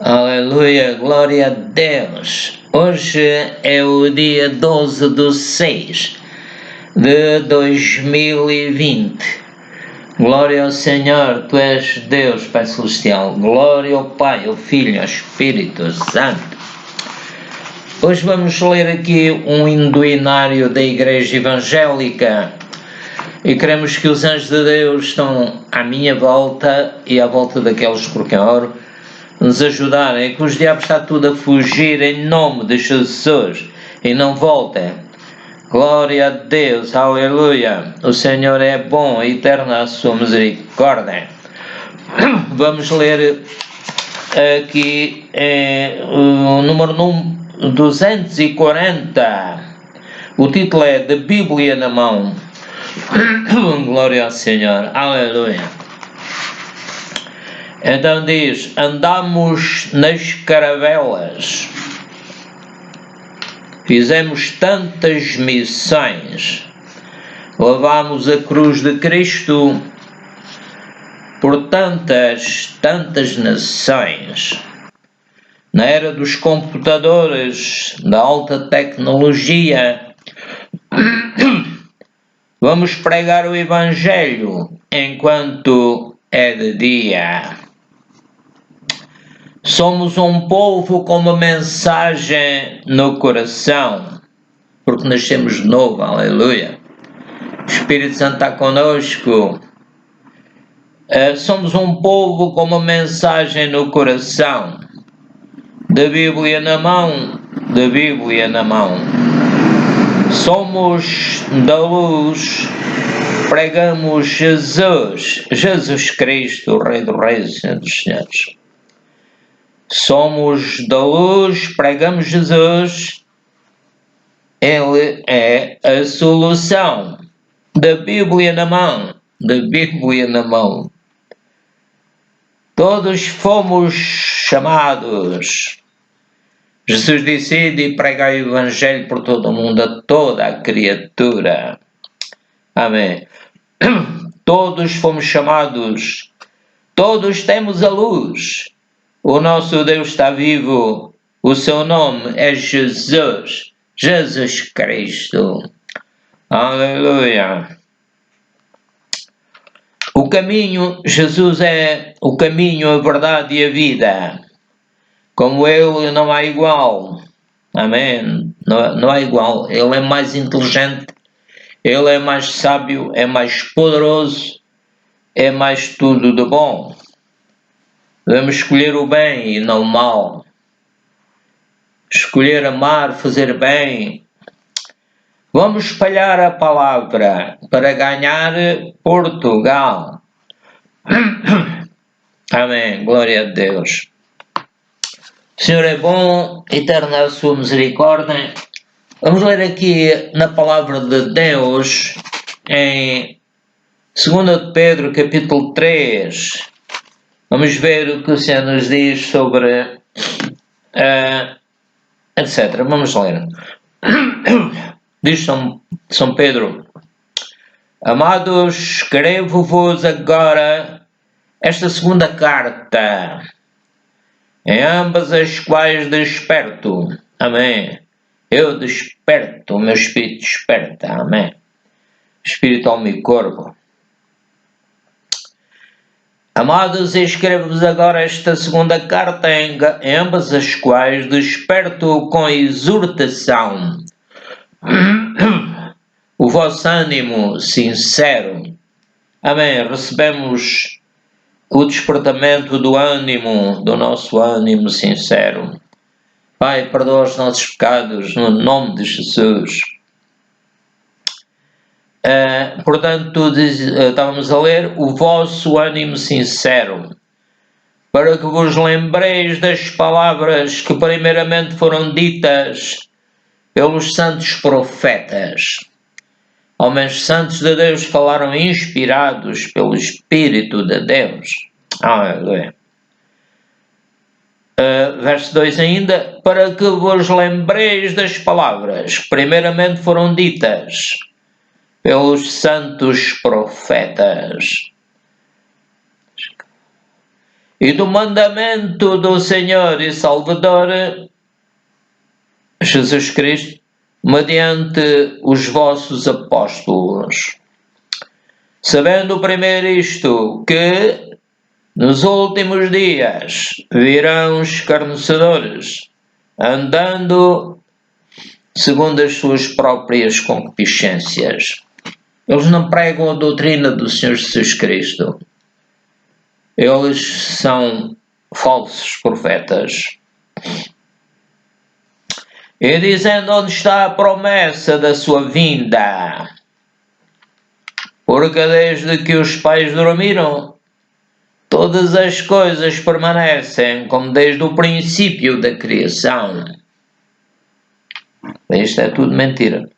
Aleluia, glória a Deus. Hoje é o dia 12/6/2020. Glória ao Senhor, Tu és Deus, Pai Celestial. Glória ao Pai, ao Filho, ao Espírito Santo. Hoje vamos ler aqui um hinduinário da Igreja Evangélica e queremos que os anjos de Deus estão à minha volta e à volta daqueles por quem oro, nos ajudarem, que os diabos está tudo a fugir em nome de Jesus e não voltem. Glória a Deus, aleluia. O Senhor é bom e eterna a sua misericórdia. Vamos ler aqui o número 240. O título é de Bíblia na mão. Glória ao Senhor, aleluia. Então diz: andamos nas caravelas, fizemos tantas missões, levámos a cruz de Cristo por tantas nações. Na era dos computadores, da alta tecnologia, vamos pregar o Evangelho enquanto é de dia. Somos um povo com uma mensagem no coração, porque nascemos de novo, aleluia. O Espírito Santo está conosco. Somos um povo com uma mensagem no coração, da Bíblia na mão, da Bíblia na mão. Somos da luz, pregamos Jesus Cristo, o Rei dos Reis e Senhor dos Senhores. Somos da luz, pregamos Jesus, Ele é a solução. Da Bíblia na mão, da Bíblia na mão. Todos fomos chamados. Jesus disse: ide e pregai o Evangelho por todo o mundo, a toda a criatura. Amém. Todos fomos chamados, todos temos a luz. O nosso Deus está vivo, o seu nome é Jesus, Jesus Cristo. Aleluia. O caminho, Jesus é o caminho, a verdade e a vida. Como Ele não há igual. Amém. Não há igual. Ele é mais inteligente, Ele é mais sábio, é mais poderoso, é mais tudo de bom. Devemos escolher o bem e não o mal. Escolher amar, fazer bem. Vamos espalhar a palavra para ganhar Portugal. Amém. Glória a Deus. O Senhor é bom, eterna a sua misericórdia. Vamos ler aqui na palavra de Deus em 2 de Pedro, capítulo 3. Vamos ver o que o Senhor nos diz sobre etc. Vamos ler. Diz São Pedro: amados, escrevo-vos agora esta segunda carta, em ambas as quais desperto. Amém. Eu desperto, o meu espírito desperta. Amém. Espírito, alma e corpo. Amados, escrevo-vos agora esta segunda carta, em ambas as quais desperto com exortação o vosso ânimo sincero. Amém. Recebemos o despertamento do ânimo, do nosso ânimo sincero. Pai, perdoa os nossos pecados no nome de Jesus. Portanto, estávamos a ler o vosso ânimo sincero, para que vos lembreis das palavras que primeiramente foram ditas pelos santos profetas. Homens santos de Deus falaram inspirados pelo Espírito de Deus. Aleluia. Verso 2 ainda: para que vos lembreis das palavras que primeiramente foram ditas pelos santos profetas. e do mandamento do Senhor e Salvador Jesus Cristo, mediante os vossos apóstolos. Sabendo primeiro isto, que nos últimos dias virão escarnecedores, andando segundo as suas próprias concupiscências. Eles não pregam a doutrina do Senhor Jesus Cristo. Eles são falsos profetas. E dizendo onde está a promessa da sua vinda. Porque desde que os pais dormiram, todas as coisas permanecem como desde o princípio da criação. Isto é tudo mentira.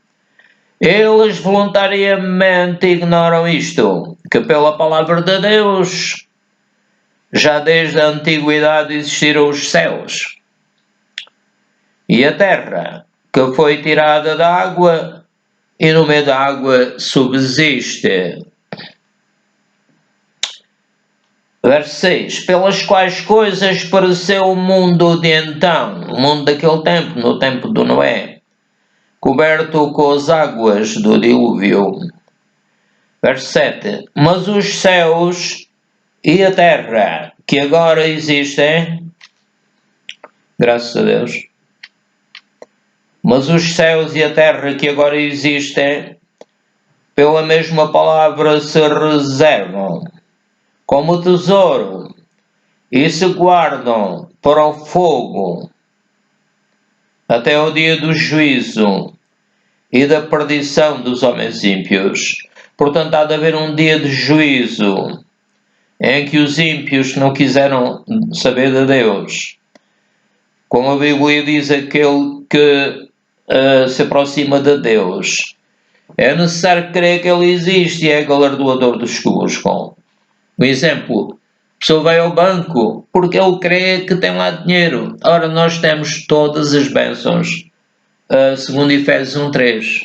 Eles voluntariamente ignoram isto, que pela palavra de Deus já desde a antiguidade existiram os céus e a terra, que foi tirada da água e no meio da água subsiste. Verso 6. Pelas quais coisas pareceu o mundo de então, o mundo daquele tempo, no tempo do Noé, coberto com as águas do dilúvio. Verso 7. Mas os céus e a terra que agora existem, graças a Deus, mas os céus e a terra que agora existem, pela mesma palavra se reservam como tesouro e se guardam para o fogo até o dia do juízo e da perdição dos homens ímpios. Portanto, há de haver um dia de juízo em que os ímpios não quiseram saber de Deus. Como a Bíblia diz, aquele que se aproxima de Deus, é necessário crer que Ele existe e é galardoador dos que o buscam. Um exemplo, a pessoa vai ao banco porque ele crê que tem lá dinheiro. Ora, nós temos todas as bênçãos, segundo Efésios 1:3.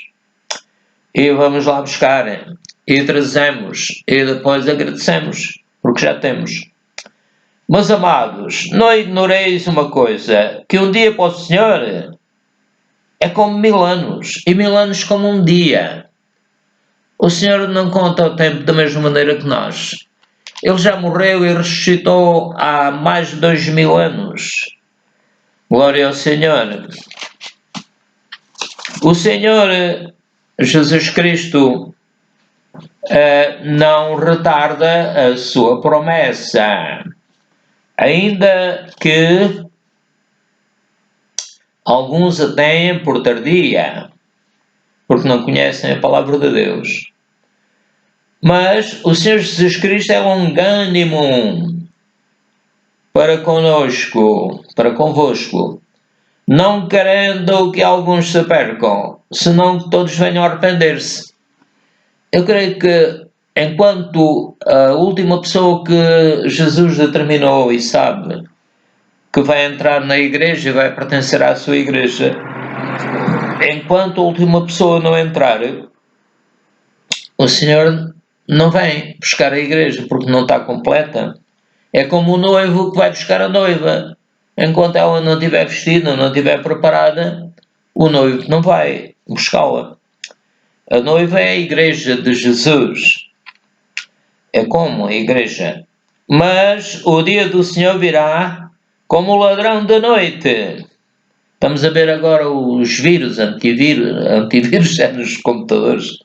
E vamos lá buscar, e trazemos, e depois agradecemos, porque já temos. Mas, amados, não ignoreis uma coisa, que um dia para o Senhor é como 1000 anos, e 1000 anos como um dia. O Senhor não conta o tempo da mesma maneira que nós. Ele já morreu e ressuscitou há mais de 2000 anos. Glória ao Senhor. O Senhor Jesus Cristo não retarda a sua promessa, ainda que alguns a têm por tardia, porque não conhecem a palavra de Deus. Mas o Senhor Jesus Cristo é longânimo para convosco, não querendo que alguns se percam, senão que todos venham a arrepender-se. Eu creio que enquanto a última pessoa que Jesus determinou e sabe que vai entrar na igreja e vai pertencer à sua igreja, enquanto a última pessoa não entrar, o Senhor não vem buscar a igreja porque não está completa. É como o noivo que vai buscar a noiva. Enquanto ela não estiver vestida, não estiver preparada, o noivo não vai buscá-la. A noiva é a igreja de Jesus. É como a igreja. Mas o dia do Senhor virá como o ladrão da noite. Estamos a ver agora os vírus, antivírus é nos computadores.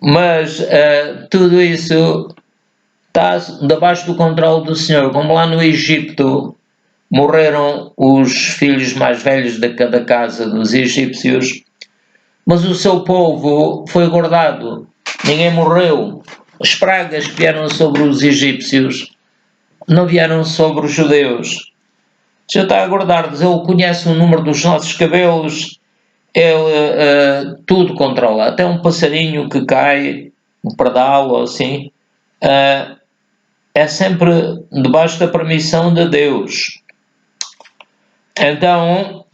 Mas tudo isso está debaixo do controle do Senhor. Como lá no Egito morreram os filhos mais velhos de cada casa dos egípcios, mas o seu povo foi guardado. Ninguém morreu. As pragas que vieram sobre os egípcios não vieram sobre os judeus. O Senhor está a guardar-nos. Ele conhece o número dos nossos cabelos. Ele tudo controla. Até um passarinho que cai, um pardal ou assim, é sempre debaixo da permissão de Deus. Então,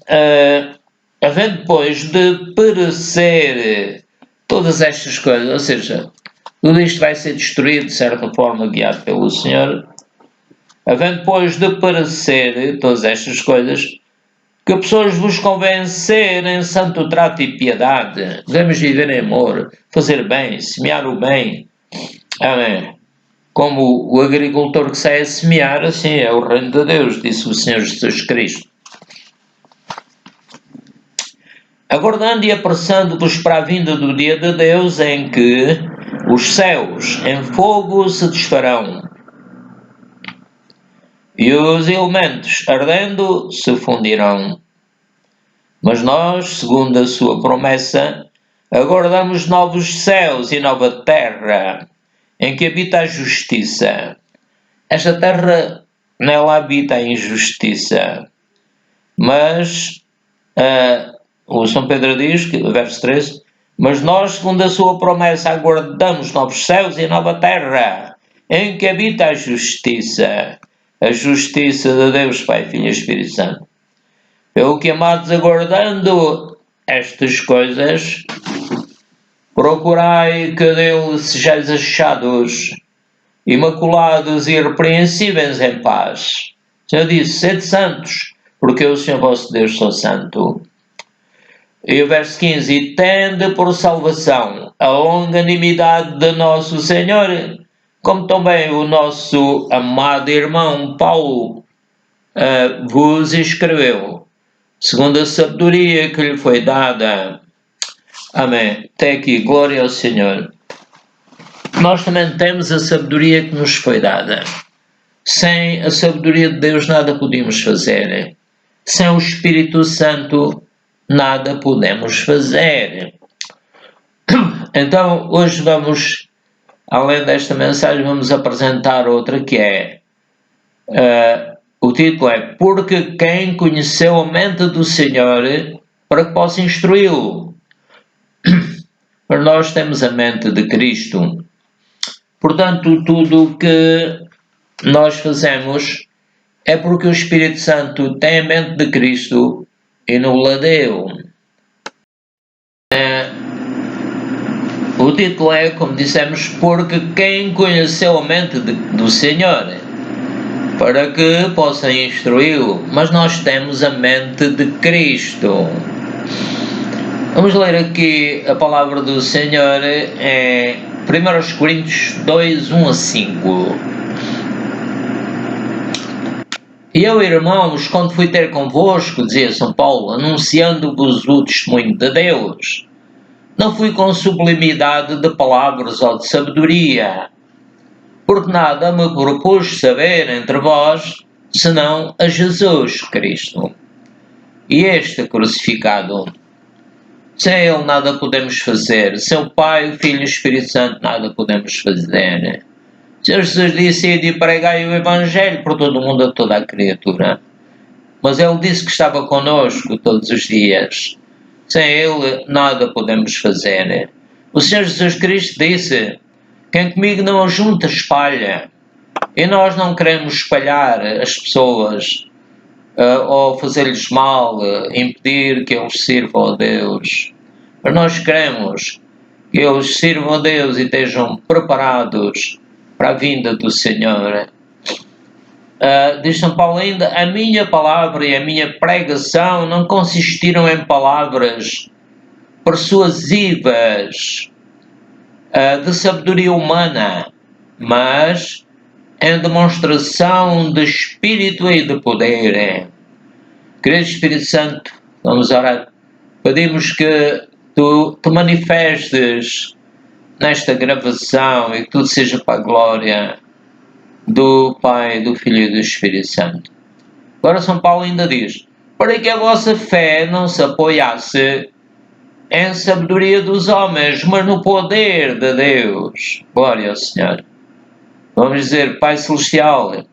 havendo depois de perecer todas estas coisas, ou seja, tudo isto vai ser destruído de certa forma, guiado pelo Senhor, havendo pois de parecer todas estas coisas, que pessoas vos convencer em santo trato e piedade, devemos viver em amor, fazer bem, semear o bem. Amém. Como o agricultor que sai a semear, assim é o reino de Deus, disse o Senhor Jesus Cristo. Aguardando e apressando-vos para a vinda do dia de Deus, em que os céus em fogo se desfarão, e os elementos ardendo se fundirão. Mas nós, segundo a sua promessa, aguardamos novos céus e nova terra, em que habita a justiça. Esta terra, nela habita a injustiça. Mas, o São Pedro diz, verso 13, mas nós, segundo a sua promessa, aguardamos novos céus e nova terra, em que habita a justiça de Deus, Pai, Filho e Espírito Santo. Pelo que, amados, aguardando estas coisas, procurai que dele sejais achados, imaculados e irrepreensíveis em paz. O Senhor disse, sede santos, porque eu, o Senhor vosso Deus, sou santo. E o verso 15, e tende por salvação a longanimidade de nosso Senhor, como também o nosso amado irmão Paulo vos escreveu, segundo a sabedoria que lhe foi dada. Amém. Até aqui, glória ao Senhor. Nós também temos a sabedoria que nos foi dada. Sem a sabedoria de Deus nada podemos fazer. Sem o Espírito Santo nada podemos fazer. Então, hoje vamos, além desta mensagem, vamos apresentar outra que é, o título é Porque quem conheceu a mente do Senhor para que possa instruí-lo. Mas nós temos a mente de Cristo. Portanto, tudo o que nós fazemos é porque o Espírito Santo tem a mente de Cristo e nos a deu. O título é, como dissemos, Porque quem conheceu a mente do Senhor para que possa instruí-lo. Mas nós temos a mente de Cristo. Vamos ler aqui a palavra do Senhor em 1 Coríntios 2, 1 a 5. E eu, irmãos, quando fui ter convosco, dizia São Paulo, anunciando-vos o testemunho de Deus, não fui com sublimidade de palavras ou de sabedoria, porque nada me propus saber entre vós, senão a Jesus Cristo, e este crucificado. Sem Ele nada podemos fazer, sem o Pai, o Filho e o Espírito Santo nada podemos fazer. O Senhor Jesus disse, ide e pregai o Evangelho por todo o mundo a toda a criatura. Mas Ele disse que estava conosco todos os dias. Sem Ele nada podemos fazer. O Senhor Jesus Cristo disse, quem comigo não ajunta, espalha. E nós não queremos espalhar as pessoas ou fazer-lhes mal, impedir que eles sirvam a Deus. Mas nós queremos que eles sirvam a Deus e estejam preparados para a vinda do Senhor. Diz São Paulo ainda, a minha palavra e a minha pregação não consistiram em palavras persuasivas de sabedoria humana, mas em demonstração de Espírito e de poder. Querido Espírito Santo, vamos orar. Pedimos que Tu te manifestes nesta gravação e que tudo seja para a glória do Pai, do Filho e do Espírito Santo. Agora São Paulo ainda diz, para que a vossa fé não se apoiasse em sabedoria dos homens, mas no poder de Deus. Glória ao Senhor. Vamos dizer, Pai Celestial,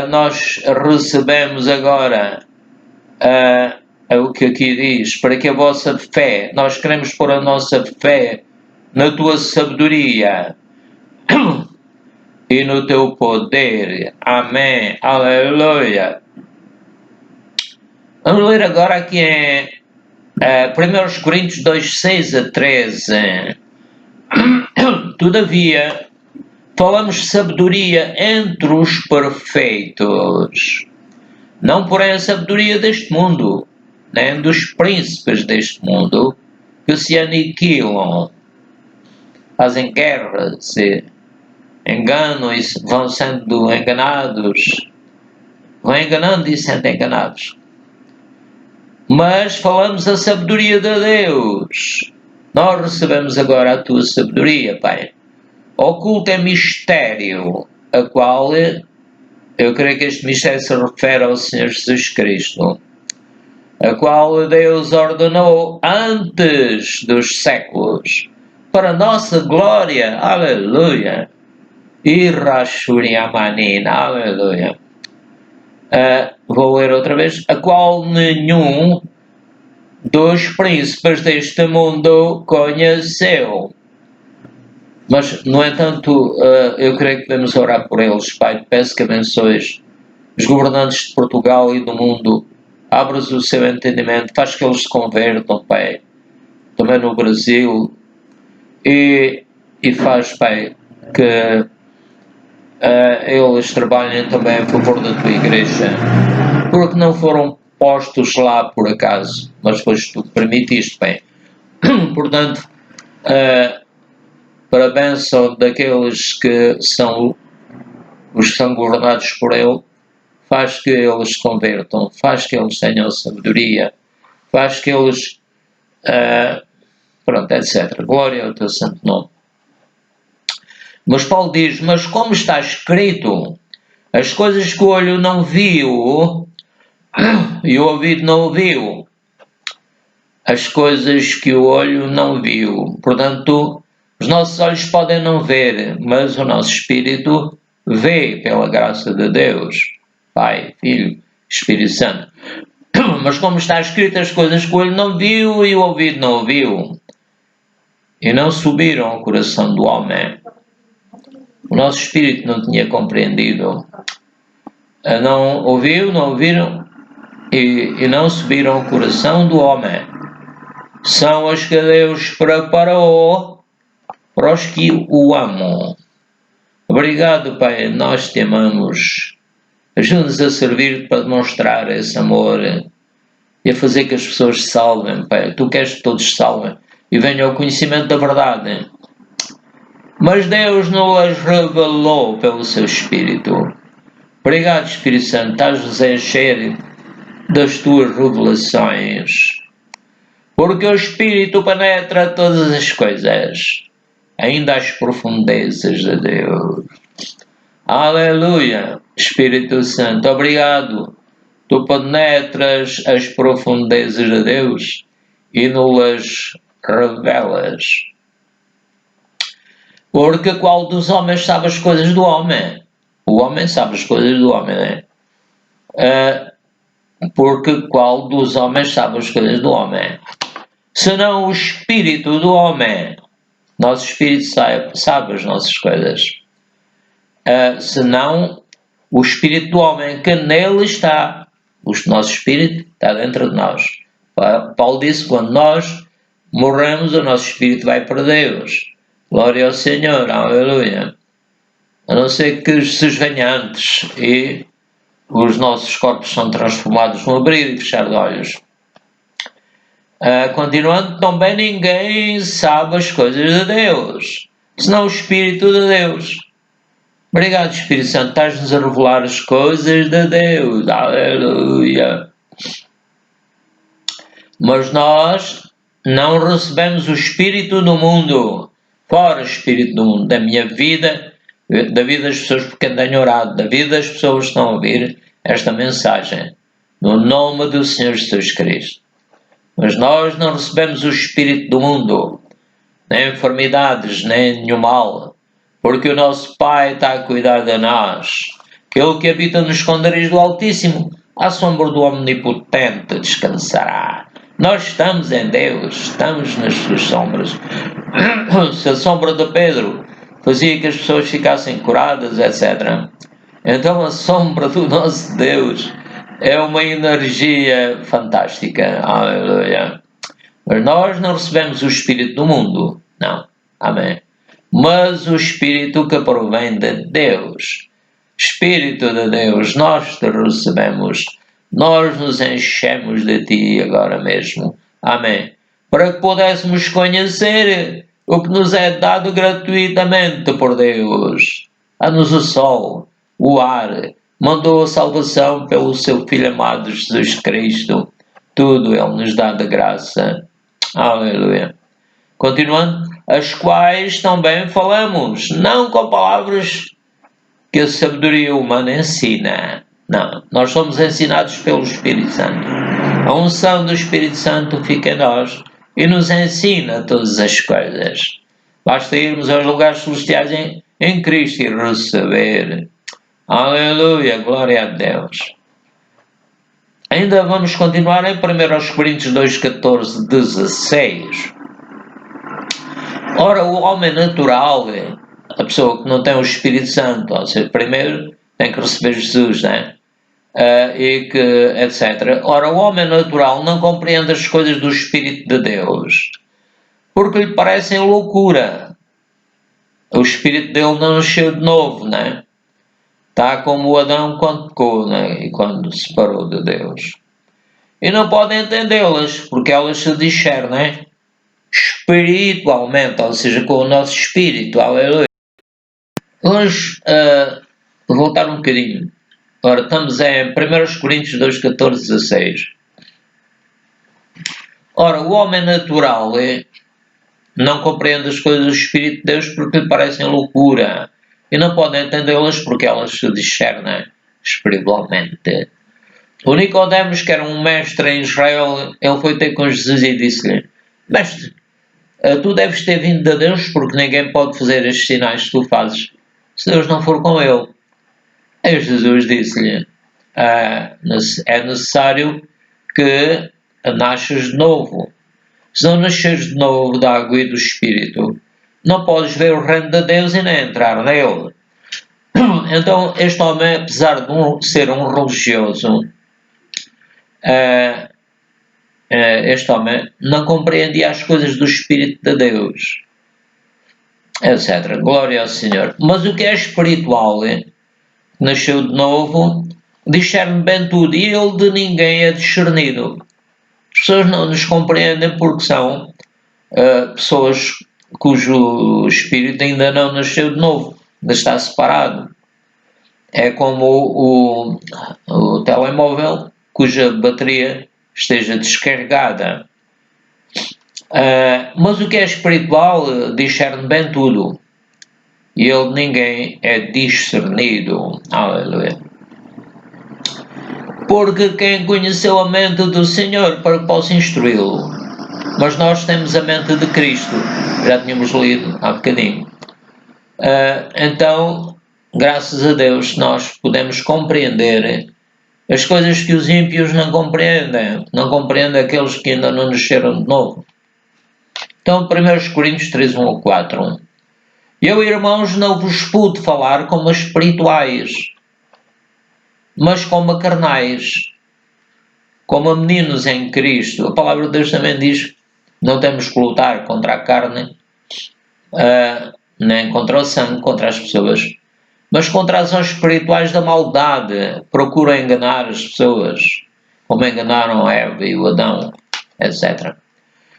nós recebemos agora o que aqui diz, para que a vossa fé, nós queremos pôr a nossa fé na Tua sabedoria e no Teu poder. Amém. Aleluia. Vamos ler agora aqui em 1 Coríntios 2, 6 a 13. Todavia, falamos sabedoria entre os perfeitos, não porém a sabedoria deste mundo, nem dos príncipes deste mundo, que se aniquilam, fazem guerras e enganam e vão sendo enganados, vão enganando e sendo enganados. Mas falamos a sabedoria de Deus. Nós recebemos agora a tua sabedoria, Pai. Oculto é mistério, a qual eu creio que este mistério se refere ao Senhor Jesus Cristo, a qual Deus ordenou antes dos séculos, para a nossa glória, aleluia, Irashuriamanin, aleluia. Vou ler outra vez, a qual nenhum dos príncipes deste mundo conheceu. Mas, no entanto, eu creio que devemos orar por eles, Pai. Peço que abençoes os governantes de Portugal e do mundo. Abras o seu entendimento, faz que eles se convertam, Pai. Também no Brasil. E faz, Pai, que eles trabalhem também a favor da tua igreja. Porque não foram postos lá por acaso, mas pois tu permitiste, Pai. Portanto, para a bênção daqueles que são os que são governados por Ele, faz que eles se convertam, faz que eles tenham sabedoria, faz que eles, pronto, etc. Glória ao teu santo nome. Mas Paulo diz, mas como está escrito, as coisas que o olho não viu e o ouvido não ouviu, as coisas que o olho não viu. Portanto, os nossos olhos podem não ver, mas o nosso espírito vê pela graça de Deus, Pai, Filho, Espírito Santo. Mas como está escrito, as coisas que o olho não viu e o ouvido não ouviu, e não subiram ao coração do homem. O nosso espírito não tinha compreendido. Não ouviu, não ouviram e não subiram ao coração do homem. São as que Deus preparou para os que o amam. Obrigado, Pai, nós te amamos. Ajuda-nos a servir para demonstrar esse amor e a fazer que as pessoas se salvem, Pai. Tu queres que todos se salvem e venham ao conhecimento da verdade. Mas Deus não as revelou pelo seu Espírito. Obrigado, Espírito Santo, estás a encher das tuas revelações. Porque o Espírito penetra todas as coisas, ainda as profundezas de Deus. Aleluia, Espírito Santo, obrigado. Tu penetras as profundezas de Deus e nos revelas. Porque qual dos homens sabe as coisas do homem? O homem sabe as coisas do homem, não é? Porque qual dos homens sabe as coisas do homem? Senão o espírito do homem. Nosso espírito sabe as nossas coisas. Senão o espírito do homem que nele está. O nosso espírito está dentro de nós. Paulo disse que quando nós morremos, o nosso espírito vai para Deus. Glória ao Senhor, aleluia. A não ser que Jesus venha antes e os nossos corpos são transformados no abrir e fechar de olhos. Continuando, também ninguém sabe as coisas de Deus, senão o Espírito de Deus. Obrigado, Espírito Santo, estás-nos a revelar as coisas de Deus, aleluia. Mas nós não recebemos o Espírito do mundo, fora o Espírito do mundo, da minha vida, da vida das pessoas por quem tenho orado, da vida das pessoas que estão a ouvir esta mensagem, no nome do Senhor Jesus Cristo. Mas nós não recebemos o Espírito do mundo, nem enfermidades, nem nenhum mal, porque o nosso Pai está a cuidar de nós. Aquele que habita nos esconderijos do Altíssimo, à sombra do Omnipotente descansará. Nós estamos em Deus, estamos nas suas sombras. Se a sombra de Pedro fazia que as pessoas ficassem curadas, etc., então a sombra do nosso Deus é uma energia fantástica, aleluia. Mas nós não recebemos o Espírito do mundo, não, amém. mas o Espírito que provém de Deus. Espírito de Deus, nós te recebemos, nós nos enchemos de ti agora mesmo. Amém. Para que pudéssemos conhecer o que nos é dado gratuitamente por Deus. Dá-nos o sol, o ar, mandou a salvação pelo seu Filho amado Jesus Cristo. Tudo Ele nos dá de graça. Aleluia. Continuando, as quais também falamos, não com palavras que a sabedoria humana ensina. Não, nós somos ensinados pelo Espírito Santo. A unção do Espírito Santo fica em nós e nos ensina todas as coisas. Basta irmos aos lugares celestiais em Cristo e receber. Aleluia, glória a Deus. Ainda vamos continuar em 1 Coríntios 2, 14, 16. Ora, o homem natural, a pessoa que não tem o Espírito Santo, ou seja, primeiro tem que receber Jesus, né? E que, etc. Ora, o homem natural não compreende as coisas do Espírito de Deus, porque lhe parecem loucura. O Espírito dele não nasceu de novo, né? Está como o Adão quando pecou, né? E quando se separou de Deus. E não pode entendê-las, porque elas se discernem espiritualmente, ou seja, com o nosso espírito. Aleluia. Vamos voltar um bocadinho. Ora, estamos em 1 Coríntios 2, 14, 16. Ora, o homem natural não compreende as coisas do Espírito de Deus porque lhe parecem loucura e não pode entendê-las porque elas se discernem espiritualmente. O Nicodemos, que era um mestre em Israel, ele foi ter com Jesus e disse-lhe: Mestre, tu deves ter vindo de Deus porque ninguém pode fazer estes sinais que tu fazes se Deus não for com ele. Aí Jesus disse-lhe: é necessário que nasças de novo. Se não nasceres de novo da água e do Espírito, não podes ver o reino de Deus e nem entrar nele. Então, este homem, apesar de ser um religioso, este homem não compreendia as coisas do Espírito de Deus, etc. Glória ao Senhor. Mas o que é espiritual, nasceu de novo, discerne bem tudo, e ele de ninguém é discernido. As pessoas não nos compreendem porque são pessoas cujo espírito ainda não nasceu de novo, ainda está separado. É como o telemóvel cuja bateria esteja descarregada. Mas o que é espiritual discerne bem tudo. E ele de ninguém é discernido. Aleluia. Porque quem conheceu a mente do Senhor para que possa instruí-lo? Mas nós temos a mente de Cristo. Já tínhamos lido há bocadinho. Então, graças a Deus, nós podemos compreender as coisas que os ímpios não compreendem. Não compreendem aqueles que ainda não nasceram de novo. Então, 1 Coríntios 3, 1 a 4. Eu, irmãos, não vos pude falar como a espirituais, mas como a carnais, como a meninos em Cristo. A palavra de Deus também diz que não temos que lutar contra a carne, nem contra o sangue, contra as pessoas, mas contra as ações espirituais da maldade. Procura enganar as pessoas, como enganaram Eva e o Adão, etc.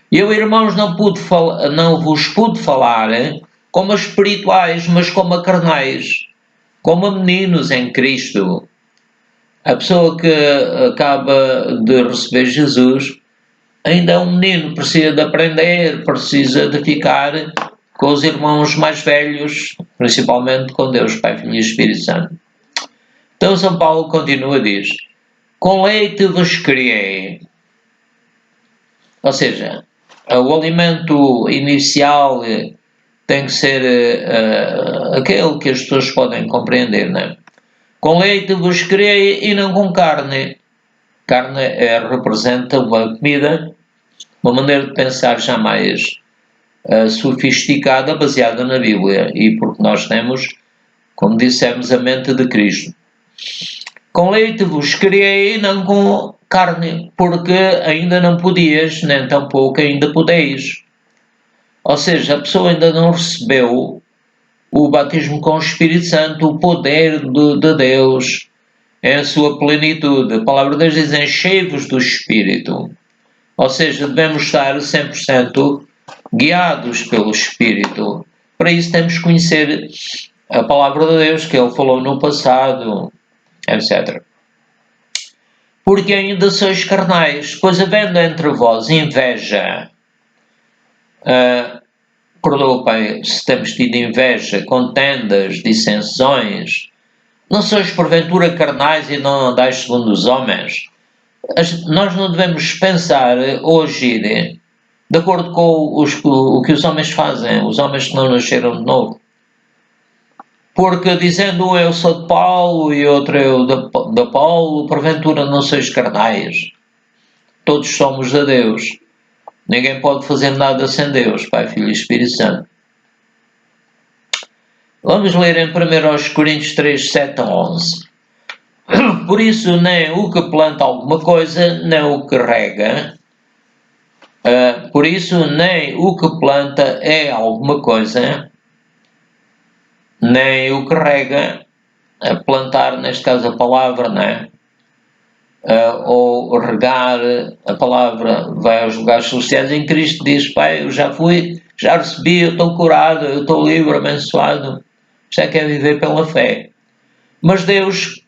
Eu, irmãos, não vos pude falar como a espirituais, mas como a carnais, como a meninos em Cristo. A pessoa que acaba de receber Jesus ainda é um menino, precisa de aprender, precisa de ficar com os irmãos mais velhos, principalmente com Deus, Pai, Filho e Espírito Santo. Então São Paulo continua, diz: com leite vos criei. Ou seja, o alimento inicial tem que ser aquele que as pessoas podem compreender, não é? Com leite vos criei e não com carne. Carne representa uma comida, uma maneira de pensar já mais sofisticada, baseada na Bíblia, e porque nós temos, como dissemos, a mente de Cristo. Com leite vos criei e não com carne, porque ainda não podias, nem tampouco ainda podeis. Ou seja, a pessoa ainda não recebeu o batismo com o Espírito Santo, o poder de Deus em sua plenitude. A palavra de Deus diz: enchei-vos do Espírito. Ou seja, devemos estar 100% guiados pelo Espírito. Para isso temos que conhecer a palavra de Deus, que Ele falou no passado, etc. Porque ainda sois carnais, pois havendo entre vós inveja, perdoa-me se temos tido inveja, contendas, dissensões, não sois porventura carnais e não andais segundo os homens? Nós não devemos pensar ou agir de acordo com o que os homens fazem, os homens que não nasceram de novo. Porque dizendo um eu sou de Paulo e outro eu de Paulo, porventura não sois carnais. Todos somos de Deus. Ninguém pode fazer nada sem Deus, Pai, Filho e Espírito Santo. Vamos ler em 1 Coríntios 3, 7 a 11. Por isso, nem o que planta alguma coisa, nem o que rega. Por isso, nem o que planta é alguma coisa, nem o que rega, plantar, neste caso a palavra, não é? Ou regar a palavra, vai aos lugares celestiais. Em Cristo diz: Pai, eu já fui, já recebi, eu estou curado, eu estou livre, abençoado. Isto é que é viver pela fé. Mas Deus,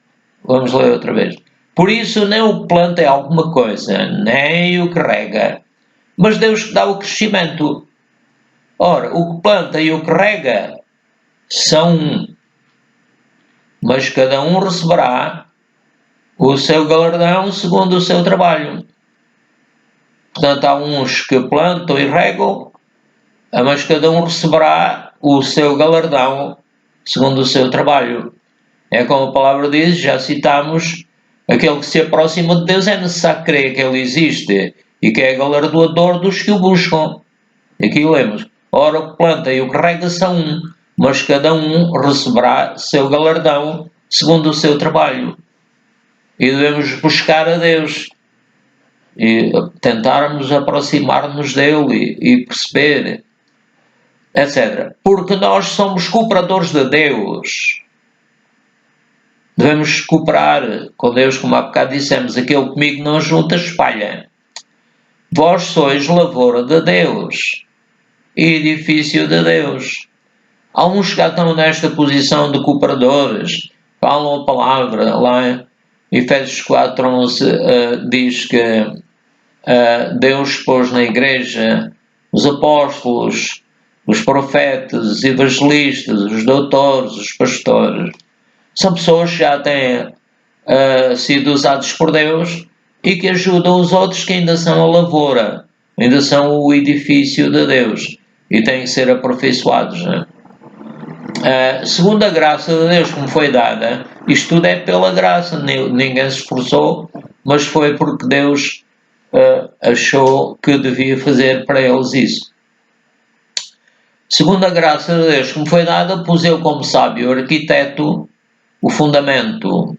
vamos ler outra vez. Por isso, nem o que planta é alguma coisa, nem o que rega, mas Deus que dá o crescimento. Ora, o que planta e o que rega são um, mas cada um receberá o seu galardão segundo o seu trabalho. Portanto, há uns que plantam e regam, mas cada um receberá o seu galardão segundo o seu trabalho. É como a palavra diz, já citámos, aquele que se aproxima de Deus é necessário crer que Ele existe e que é galardoador dos que o buscam. Aqui lemos: ora, o que planta e o que rega são um, mas cada um receberá seu galardão segundo o seu trabalho. E devemos buscar a Deus e tentarmos aproximar-nos dele e perceber, etc. Porque nós somos cooperadores de Deus. Devemos cooperar com Deus, como há bocado dissemos: aquele comigo não junta, espalha. Vós sois lavoura de Deus, edifício de Deus. Há uns que já estão nesta posição de cooperadores, falam a palavra, lá em Efésios 4:11 diz que Deus pôs na igreja os apóstolos, os profetas, os evangelistas, os doutores, os pastores. São pessoas que já têm sido usados por Deus e que ajudam os outros que ainda são a lavoura, ainda são o edifício de Deus e têm que ser aperfeiçoados. Né? Segundo a graça de Deus que me foi dada, isto tudo é pela graça, ninguém se esforçou, mas foi porque Deus achou que devia fazer para eles isso. Segundo a graça de Deus que me foi dada, pus eu como sábio arquiteto o fundamento. Ou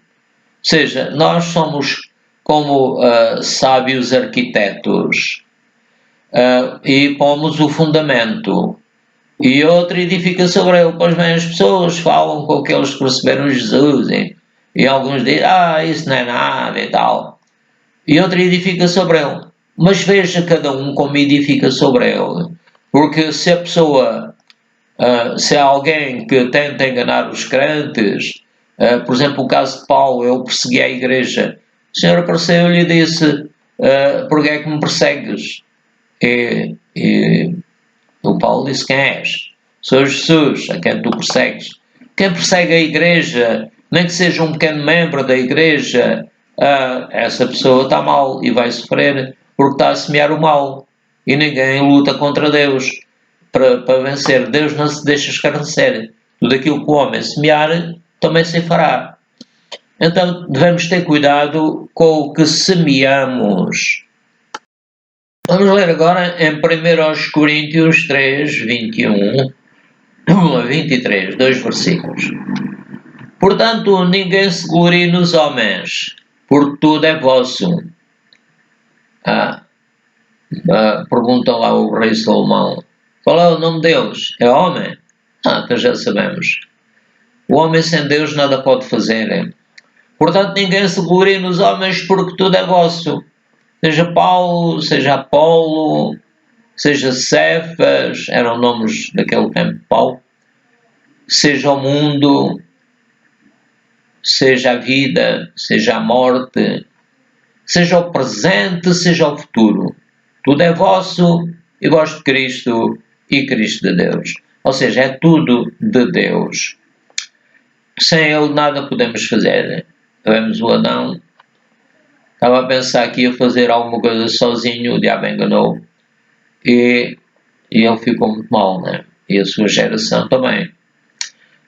seja, nós somos como sábios arquitetos e pomos o fundamento. E outro edifica sobre ele. Pois bem, as pessoas falam com aqueles que receberam Jesus e alguns dizem: isso não é nada e tal. E outro edifica sobre ele. Mas veja cada um como edifica sobre ele. Porque se a pessoa, se há alguém que tenta enganar os crentes, por exemplo, o caso de Paulo, ele perseguia a igreja. O Senhor apareceu-lhe e disse: porque é que me persegues? E o Paulo disse: quem és? Sou Jesus, a quem tu persegues. Quem persegue a igreja, nem que seja um pequeno membro da igreja, essa pessoa está mal e vai sofrer porque está a semear o mal. E ninguém luta contra Deus para vencer. Deus não se deixa escarnecer. Tudo aquilo que o homem semear, também se fará. Então devemos ter cuidado com o que semeamos. Vamos ler agora em 1 Coríntios 3, 21 a 23, 2 versículos. Portanto, ninguém se glorie nos homens, porque tudo é vosso. Pergunta lá o rei Salomão: qual é o nome deles? É homem? Então já sabemos. O homem sem Deus nada pode fazer. Portanto, ninguém se glorie nos homens, porque tudo é vosso. Seja Paulo, seja Apolo, seja Cefas, eram nomes daquele tempo, Paulo, seja o mundo, seja a vida, seja a morte, seja o presente, seja o futuro. Tudo é vosso, e vós de Cristo, e Cristo de Deus. Ou seja, é tudo de Deus. Sem Ele nada podemos fazer. Vemos o Adão, estava a pensar que ia fazer alguma coisa sozinho, o diabo enganou, e ele ficou muito mal, né? E a sua geração também.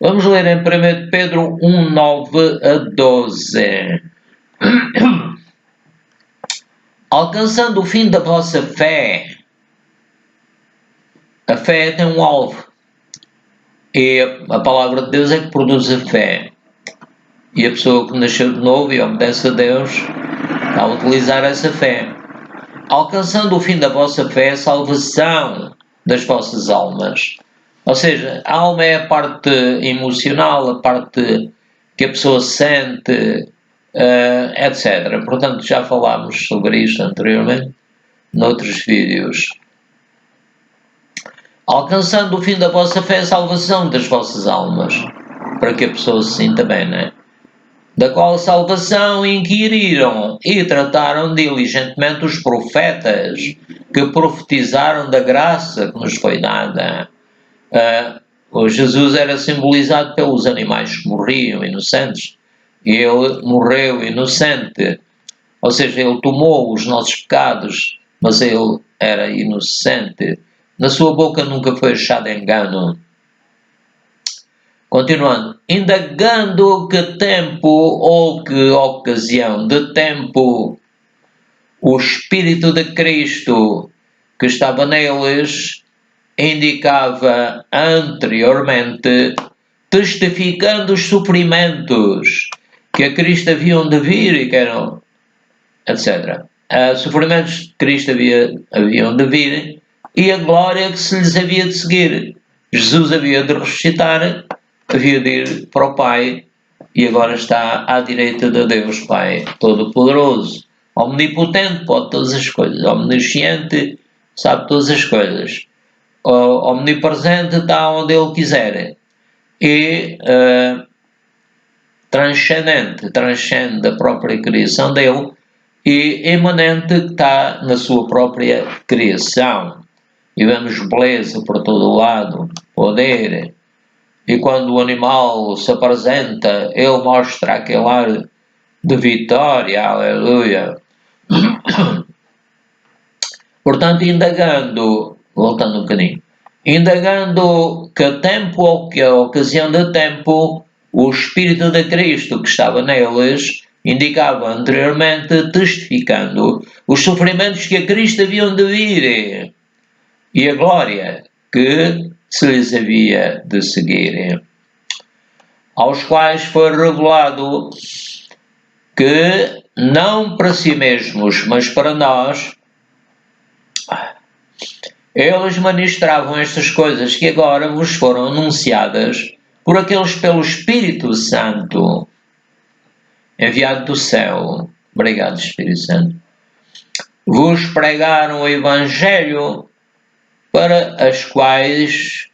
Vamos ler em 1 Pedro 1, 9 a 12. Alcançando o fim da vossa fé. A fé tem um alvo. E a palavra de Deus é que produz a fé. E a pessoa que nasceu de novo e obedece a Deus está a utilizar essa fé. Alcançando o fim da vossa fé, a salvação das vossas almas. Ou seja, a alma é a parte emocional, a parte que a pessoa sente, etc. Portanto, já falámos sobre isto anteriormente, noutros vídeos. Alcançando o fim da vossa fé, a salvação das vossas almas. Para que a pessoa se sinta bem, né? Da qual salvação inquiriram e trataram diligentemente os profetas que profetizaram da graça que nos foi dada. O Jesus era simbolizado pelos animais que morriam inocentes, e ele morreu inocente, ou seja, ele tomou os nossos pecados, mas ele era inocente. Na sua boca nunca foi achado engano. Continuando, indagando que tempo ou que ocasião de tempo o Espírito de Cristo que estava neles indicava anteriormente, testificando os sofrimentos que a Cristo haviam de vir e que eram, etc. Sofrimentos que Cristo haviam de vir e a glória que se lhes havia de seguir. Jesus havia de ressuscitar, havia de ir para o Pai e agora está à direita de Deus Pai Todo-Poderoso, omnipotente, pode todas as coisas, omnisciente, sabe todas as coisas, omnipresente, está onde Ele quiser, e transcendente, transcende a própria criação dele, e imanente, está na sua própria criação. E vemos beleza por todo o lado, poder. E quando o animal se apresenta, ele mostra aquele ar de vitória, aleluia. Portanto, indagando, voltando um bocadinho, indagando que tempo ou que a ocasião de tempo, o Espírito de Cristo que estava neles indicava anteriormente, testificando os sofrimentos que a Cristo haviam de vir e a glória que se lhes havia de seguir, aos quais foi revelado que não para si mesmos, mas para nós, eles ministravam estas coisas que agora vos foram anunciadas por aqueles pelo Espírito Santo, enviado do céu. Obrigado, Espírito Santo. Vos pregaram o Evangelho, para as quais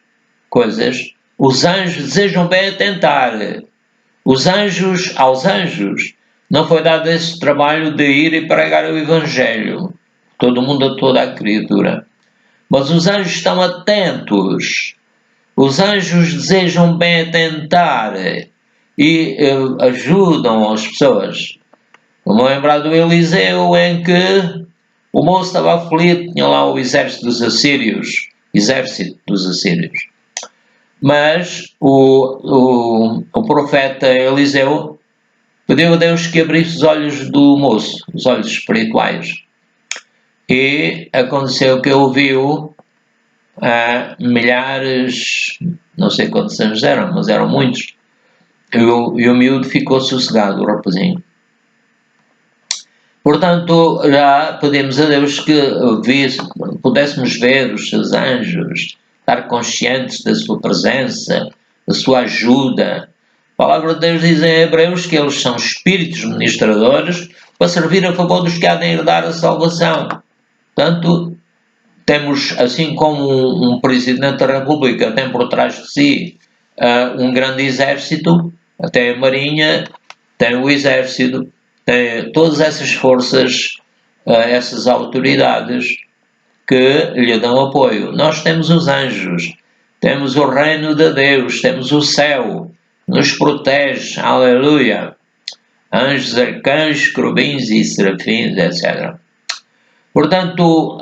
coisas os anjos desejam bem atentar. Aos anjos, não foi dado esse trabalho de ir e pregar o Evangelho. Todo mundo, toda a criatura. Mas os anjos estão atentos. Os anjos desejam bem atentar e ajudam as pessoas. Vamos lembrar do Eliseu, em que o moço estava aflito, tinha lá o exército dos assírios. Mas o profeta Eliseu pediu a Deus que abrisse os olhos do moço, os olhos espirituais. E aconteceu que ele viu milhares, não sei quantos anjos eram, mas eram muitos. E o miúdo ficou sossegado, o rapazinho. Portanto, já pedimos a Deus que pudéssemos ver os seus anjos estar conscientes da sua presença, da sua ajuda. A palavra de Deus diz em Hebreus que eles são espíritos ministradores para servir a favor dos que há de herdar a salvação. Portanto, temos, assim como um Presidente da República tem por trás de si um grande exército, tem a Marinha, tem o Exército, tem todas essas forças, essas autoridades que lhe dão apoio. Nós temos os anjos, temos o reino de Deus, temos o céu, nos protege, aleluia. Anjos, arcanjos, querubins e serafins, etc. Portanto,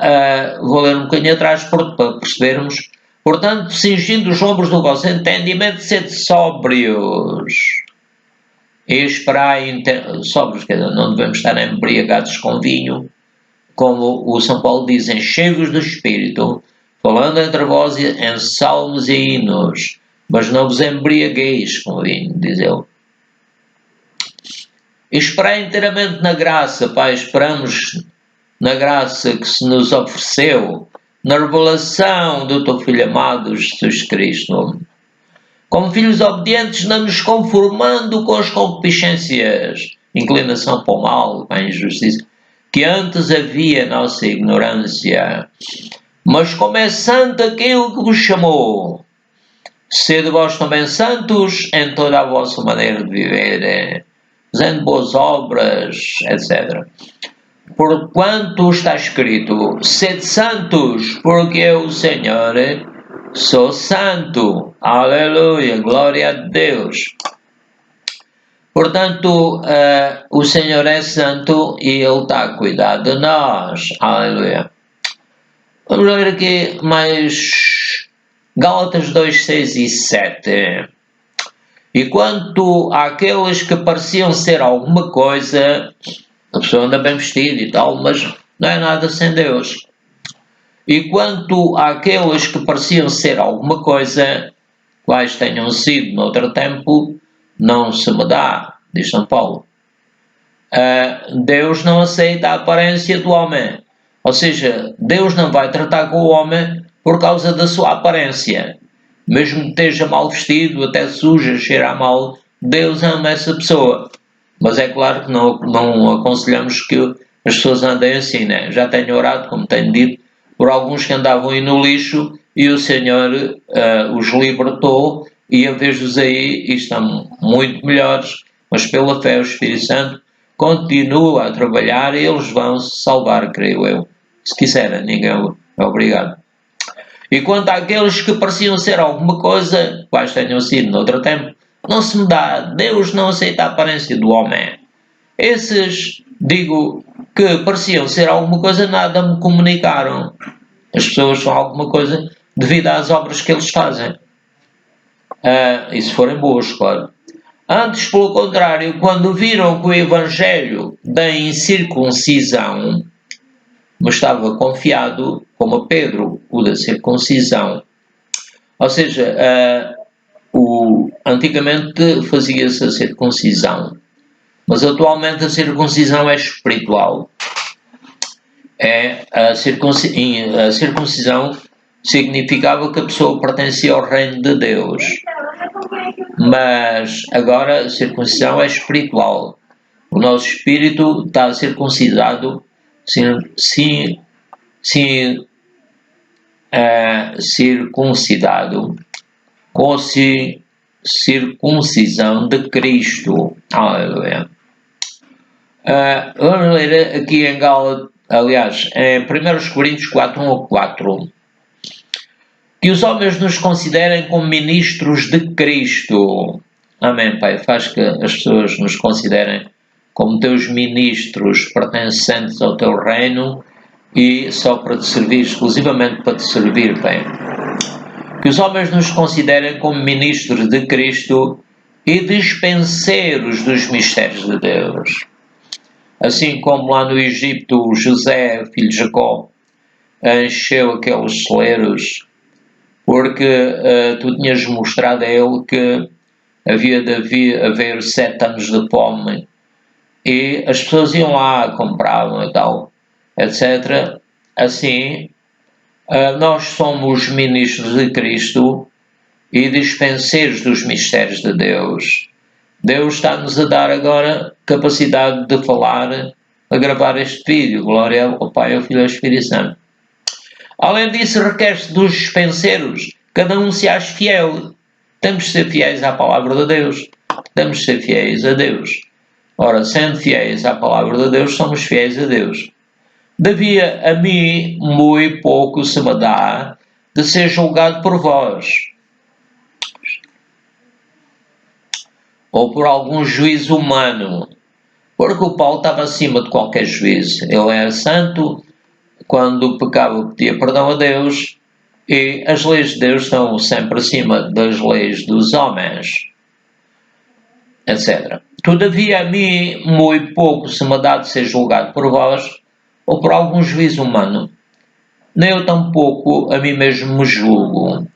vou ler um bocadinho atrás para percebermos. Portanto, cingindo os ombros do vosso entendimento, sede sóbrios. E esperai sóbrios, quer dizer, não devemos estar embriagados com vinho, como o São Paulo diz, cheios do Espírito, falando entre vós em salmos e hinos, mas não vos embriagueis com vinho, diz ele. E esperai inteiramente na graça, Pai, esperamos na graça que se nos ofereceu, na revelação do teu Filho amado, Jesus Cristo. Como filhos obedientes, não nos conformando com as concupiscências, inclinação para o mal, para a injustiça, que antes havia nossa ignorância. Mas como é santo aquele que vos chamou, sede vós também santos em toda a vossa maneira de viver, fazendo boas obras, etc. Porquanto está escrito, sede santos, porque eu, o Senhor, sou santo. Aleluia, glória a Deus. Portanto, o Senhor é santo e Ele está a cuidar de nós. Aleluia. Vamos ler aqui mais Gálatas 2, 6 e 7. E quanto àqueles que pareciam ser alguma coisa, a pessoa anda bem vestida e tal, mas não é nada sem Deus. E quanto àqueles que pareciam ser alguma coisa, quais tenham sido noutro tempo, não se me dá, diz São Paulo. Deus não aceita a aparência do homem. Ou seja, Deus não vai tratar com o homem por causa da sua aparência. Mesmo que esteja mal vestido, até suja, cheira mal, Deus ama essa pessoa. Mas é claro que não aconselhamos que as pessoas andem assim, né? Já tenho orado, como tenho dito, por alguns que andavam aí no lixo e o Senhor os libertou e a vez-os aí e estão muito melhores, mas pela fé o Espírito Santo continua a trabalhar e eles vão se salvar, creio eu. Se quiserem, ninguém é obrigado. E quanto àqueles que pareciam ser alguma coisa, quais tenham sido noutro tempo, não se me dá, Deus não aceita a aparência do homem. Esses, digo, que pareciam ser alguma coisa, nada me comunicaram. As pessoas são alguma coisa devido às obras que eles fazem. E se forem boas, claro. Antes, pelo contrário, quando viram que o Evangelho da incircuncisão me estava confiado, como a Pedro, o da circuncisão. Ou seja, antigamente fazia-se a circuncisão, mas atualmente a circuncisão é espiritual. A circuncisão significava que a pessoa pertencia ao reino de Deus, mas agora a circuncisão é espiritual. O nosso espírito está circuncidado, circuncidado com a circuncisão de Cristo. Aleluia. Vamos ler aqui em Gálatas, aliás, em 1 Coríntios 4, 1 a 4. Que os homens nos considerem como ministros de Cristo. Amém, Pai. Faz que as pessoas nos considerem como teus ministros pertencentes ao teu reino e só para te servir, exclusivamente para te servir, Pai. Que os homens nos considerem como ministros de Cristo e dispenseiros dos mistérios de Deus. Assim como lá no Egito José, filho de Jacó, encheu aqueles celeiros, porque tu tinhas mostrado a ele que havia de haver 7 anos de fome e as pessoas iam lá, compravam e tal, etc. Assim, Nós somos ministros de Cristo e dispenseiros dos mistérios de Deus. Deus está-nos a dar agora capacidade de falar, a gravar este vídeo. Glória ao Pai, ao Filho e ao Espírito Santo. Além disso, requer-se dos dispenseiros, cada um se ache fiel. Temos de ser fiéis à palavra de Deus. Temos de ser fiéis a Deus. Ora, sendo fiéis à palavra de Deus, somos fiéis a Deus. Todavia, a mim, muito pouco se me dá de ser julgado por vós, ou por algum juízo humano, porque o Paulo estava acima de qualquer juízo. Ele era santo, quando pecava pedia perdão a Deus, e as leis de Deus estão sempre acima das leis dos homens, etc. Todavia, a mim, muito pouco se me dá de ser julgado por vós, ou por algum juízo humano. Nem eu tampouco a mim mesmo me julgo,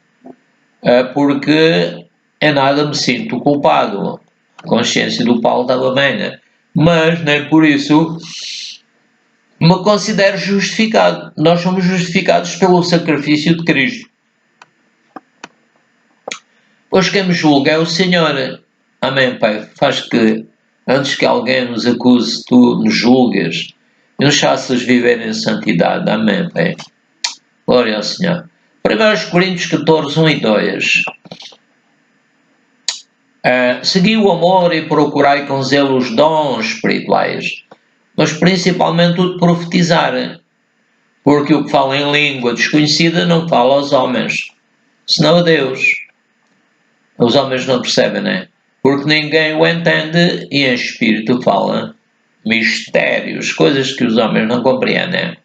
porque em nada me sinto culpado. A consciência do Paulo estava bem, né? Mas nem por isso me considero justificado. Nós somos justificados pelo sacrifício de Cristo. Pois quem me julga é o Senhor. Amém, Pai. Faz que, antes que alguém nos acuse, tu nos julgues e nos faças viver em santidade. Amém, Pai. Glória ao Senhor. 1 Coríntios 14, 1 e 2. Segui o amor e procurai com zelo os dons espirituais, mas principalmente o de profetizar, porque o que fala em língua desconhecida não fala aos homens, senão a Deus. Os homens não percebem, né? Porque ninguém o entende e em espírito fala mistérios, coisas que os homens não compreendem.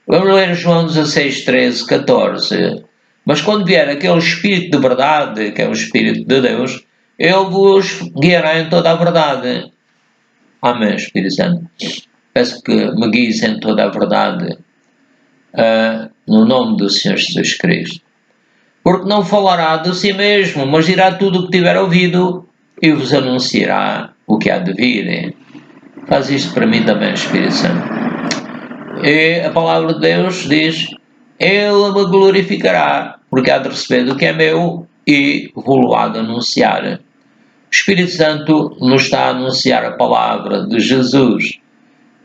Vamos ler João 16, 13, 14. Mas quando vier aquele Espírito de verdade, que é o Espírito de Deus, ele vos guiará em toda a verdade. Amém, Espírito Santo. Peço que me guies em toda a verdade, no nome do Senhor Jesus Cristo. Porque não falará de si mesmo, mas dirá tudo o que tiver ouvido e vos anunciará o que há de vir. Faz isto para mim também, Espírito Santo. E a palavra de Deus diz: Ele me glorificará, porque há de receber do que é meu e vou-lo há de anunciar. O Espírito Santo nos está a anunciar a palavra de Jesus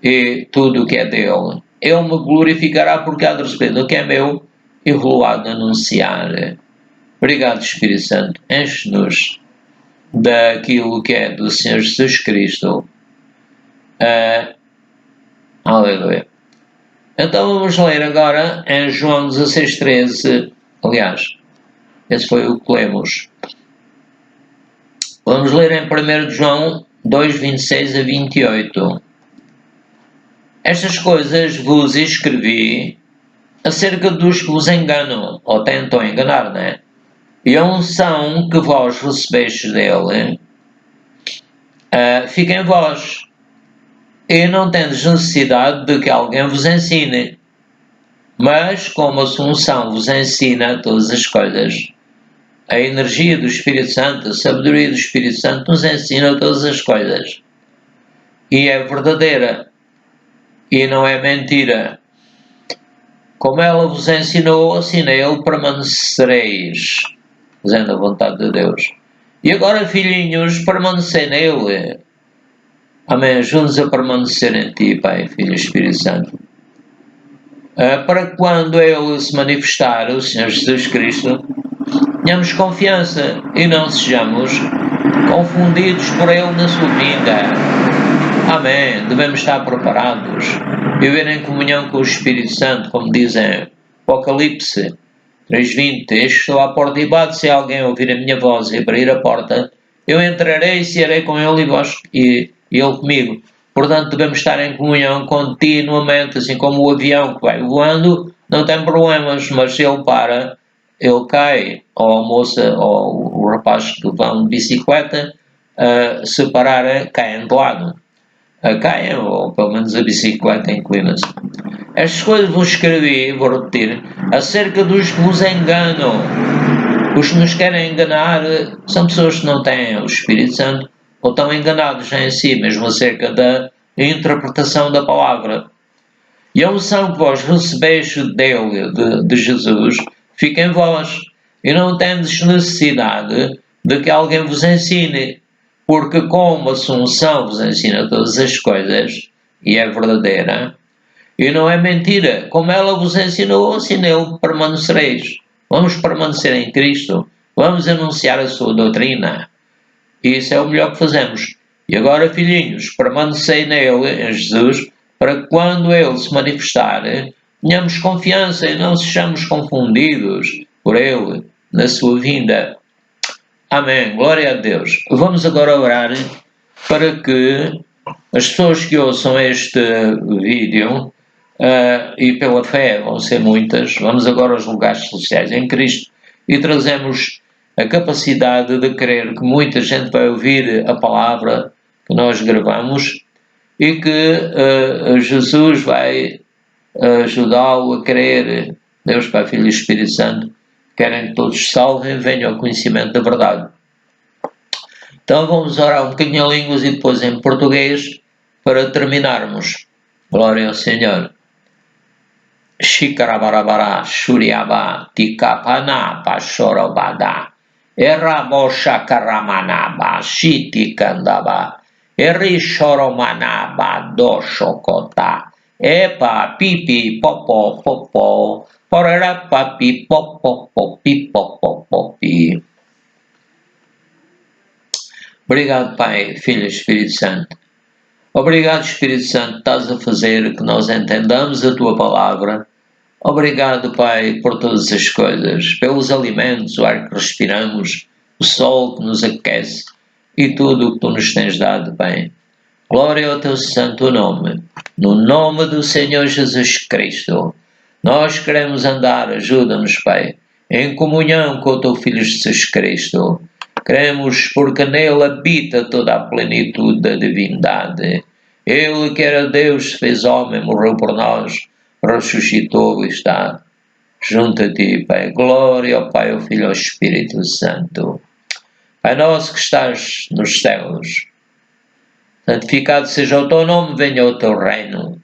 e tudo o que é dele. Ele me glorificará, porque há de receber do que é meu e vou-lo há de anunciar. Obrigado, Espírito Santo. Enche-nos daquilo que é do Senhor Jesus Cristo. Aleluia. Então vamos ler agora em João 16, 13. Aliás, esse foi o que lemos. Vamos ler em 1 João 2, 26 a 28. Estas coisas vos escrevi acerca dos que vos enganam, ou tentam enganar, né? E a unção que vós recebestes dele fica em vós. E não tendes necessidade de que alguém vos ensine. Mas, como a unção vos ensina todas as coisas, a energia do Espírito Santo, a sabedoria do Espírito Santo nos ensina todas as coisas. E é verdadeira. E não é mentira. Como ela vos ensinou, assim nele permanecereis, fazendo a vontade de Deus. E agora, filhinhos, permanecei nele. Amém. Ajuda-nos a permanecer em ti, Pai, Filho e Espírito Santo. Para que quando Ele se manifestar, o Senhor Jesus Cristo, tenhamos confiança e não sejamos confundidos por Ele na sua vinda. Amém. Devemos estar preparados, viver em comunhão com o Espírito Santo, como dizem Apocalipse 3:20. Estou à porta e bato, se alguém ouvir a minha voz e abrir a porta, eu entrarei e cearei com ele e vós e ele comigo. Portanto, devemos estar em comunhão continuamente, assim como o avião que vai voando, não tem problemas, mas se ele para, ele cai, ou a moça, ou o rapaz que vão de bicicleta, se pararem, caem de lado. Caem, ou pelo menos a bicicleta inclina-se. Estas coisas vos escrevi, vou repetir, acerca dos que vos enganam. Os que nos querem enganar são pessoas que não têm o Espírito Santo, ou estão enganados em si, mesmo acerca da interpretação da palavra. E a unção que vós recebeste dele, de Jesus, fica em vós. E não tendes necessidade de que alguém vos ensine, porque como a unção vos ensina todas as coisas, e é verdadeira, e não é mentira, como ela vos ensinou, assim nele permanecereis. Vamos permanecer em Cristo, vamos anunciar a sua doutrina. E isso é o melhor que fazemos. E agora, filhinhos, permanecei nele, em Jesus, para que quando ele se manifestar, tenhamos confiança e não sejamos confundidos por ele na sua vinda. Amém. Glória a Deus. Vamos agora orar para que as pessoas que ouçam este vídeo, e pela fé vão ser muitas, vamos agora aos lugares celestiais em Cristo e trazemos a capacidade de crer que muita gente vai ouvir a palavra que nós gravamos e que Jesus vai ajudá-lo a crer. Deus, Pai, Filho e Espírito Santo querem que todos se salvem, venham ao conhecimento da verdade. Então vamos orar um bocadinho em línguas e depois em português para terminarmos. Glória ao Senhor. Shikarabarabara, Shuriaba, Tikapana, Pashorobada, Erabosha Karamanaba, Shitikandaba, Erishoromanaba, Doshokota, Epa, Pipi, Popo, Popo, Porerapa, Pipopo, Pipopo, Popi. Obrigado, Pai, Filho e Espírito Santo. Obrigado, Espírito Santo, estás a fazer que nós entendamos a Tua palavra. Obrigado, Pai, por todas as coisas, pelos alimentos, o ar que respiramos, o sol que nos aquece e tudo o que Tu nos tens dado, Pai. Glória ao Teu santo nome. No nome do Senhor Jesus Cristo, nós queremos andar, ajuda-nos, Pai, em comunhão com o Teu Filho Jesus Cristo. Queremos porque nele habita toda a plenitude da divindade. Ele que era Deus, fez homem, morreu por nós, ressuscitou e está junto a Ti, Pai. Glória ao Pai, ao Filho e ao Espírito Santo. Pai nosso que estás nos céus, santificado seja o Teu nome, venha o Teu reino.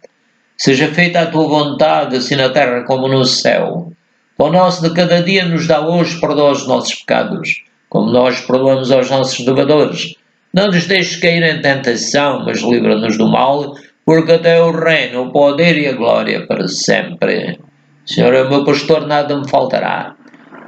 Seja feita a Tua vontade, assim na terra como no céu. O nosso de cada dia nos dá hoje, perdoa os nossos pecados, como nós perdoamos aos nossos devedores. Não nos deixes cair em tentação, mas livra-nos do mal, porque até o reino, o poder e a glória para sempre. Senhor é o meu pastor, nada me faltará.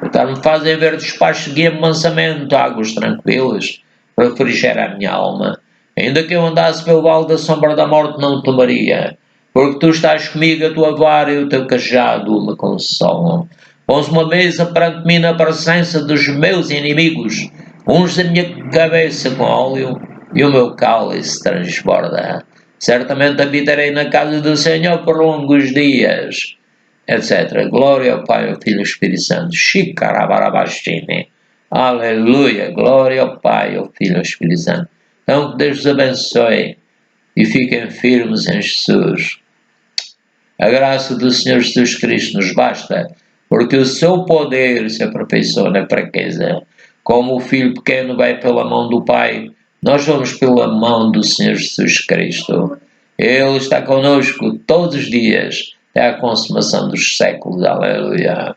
Portanto, me fazem ver despacho, guia-me mansamente, águas tranquilas, para refrigerar a minha alma. Ainda que eu andasse pelo vale da sombra da morte, não temeria, porque Tu estás comigo, a Tua vara e o Teu cajado me consolam. Pões uma mesa perante mim na presença dos meus inimigos, unges a minha cabeça com óleo e o meu cálice transborda. Certamente habitarei na casa do Senhor por longos dias, etc. Glória ao Pai, ao Filho e ao Espírito Santo. Shikarabarabashine. Aleluia. Glória ao Pai, ao Filho e ao Espírito Santo. Então que Deus os abençoe e fiquem firmes em Jesus. A graça do Senhor Jesus Cristo nos basta, porque o seu poder se aperfeiçoa na fraqueza. Como o filho pequeno vai pela mão do Pai, nós vamos pela mão do Senhor Jesus Cristo. Ele está conosco todos os dias, até a consumação dos séculos. Aleluia.